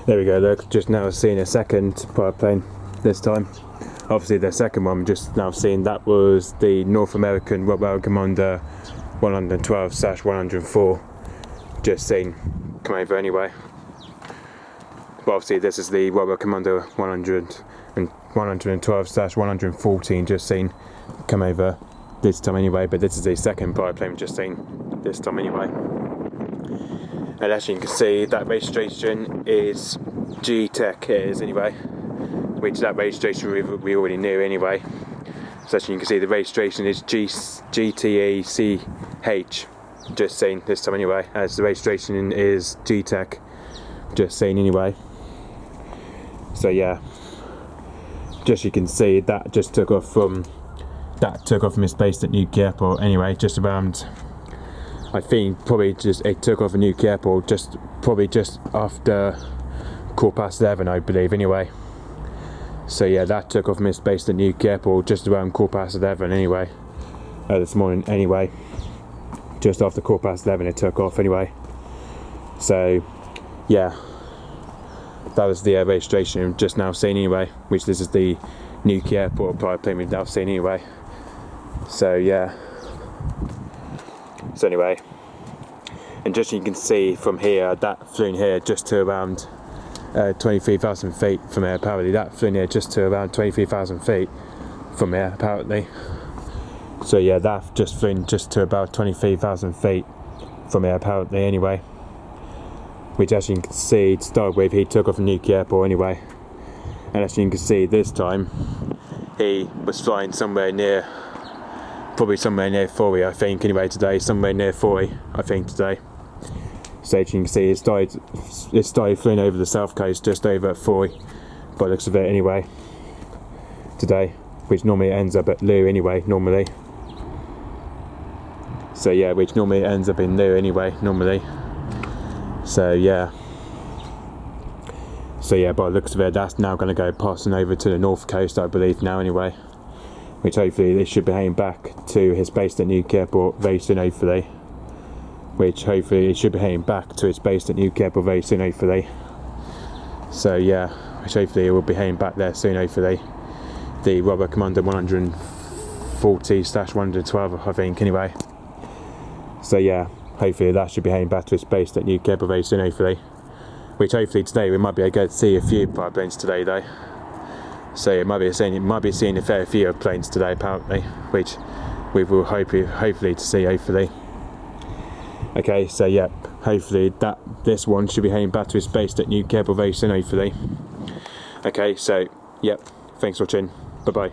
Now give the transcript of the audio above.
There we go, look, just now seeing a second pilot plane this time. Obviously the second one just now seeing, that was the North American Rockwell Commander 112/104, just seen come over anyway. But obviously this is the Rockwell Commander 112/114, just seen come over this time anyway, but this is the second pilot plane just seen this time anyway. And as you can see, that registration is G-Tech, it is anyway, which that registration we already knew anyway. So as you can see, the registration is GTACH, just seen this time anyway, as the registration is G-Tech, just seen anyway. So yeah, just you can see that just took off from his base at Newquay Airport anyway, just around, I think probably just it took off a Newquay Airport just after 11:15, I believe anyway. So yeah, that took off from his base at Newquay Airport just around 11:15 anyway, this morning anyway, just after 11:15 it took off anyway. So yeah, that was the registration just now seen anyway, which this is the Newquay Airport pilot plane we've now seen anyway. So yeah, so anyway, and just you can see from here, that flew in here just to around 23,000 feet from here apparently. That flew in here just to around 23,000 feet from here apparently. So yeah, that just flew in just to about 23,000 feet from here apparently anyway, which as you can see to start with, he took off from Newquay Airport anyway. And as you can see this time, he was flying somewhere near, probably somewhere near 40 I think anyway today, somewhere near 40 I think today. So as you can see, it started flying over the south coast just over at 40 by the looks of it anyway today, which normally ends up at Loo anyway normally. So yeah, which normally ends up in Loo anyway normally. So yeah, by the looks of it, that's now going to go passing over to the north coast I believe now anyway, which hopefully they should be heading back to his base at Newquay Airport very soon hopefully, which hopefully it should be heading back to its base at Newquay Airport very soon hopefully. So yeah, which hopefully it will be heading back there soon hopefully, the Rockwell Commander 140/112 I think anyway. So yeah, hopefully that should be heading back to its base at Newquay Airport very soon hopefully, which hopefully today we might be able to see a few pilot planes today though. So it might be seeing a fair few of planes today apparently, which we will hopefully to see hopefully. Okay, so yep, hopefully this one should be heading back to its base at Newquay Airport very soon hopefully. Okay, so yep, thanks for watching, bye bye.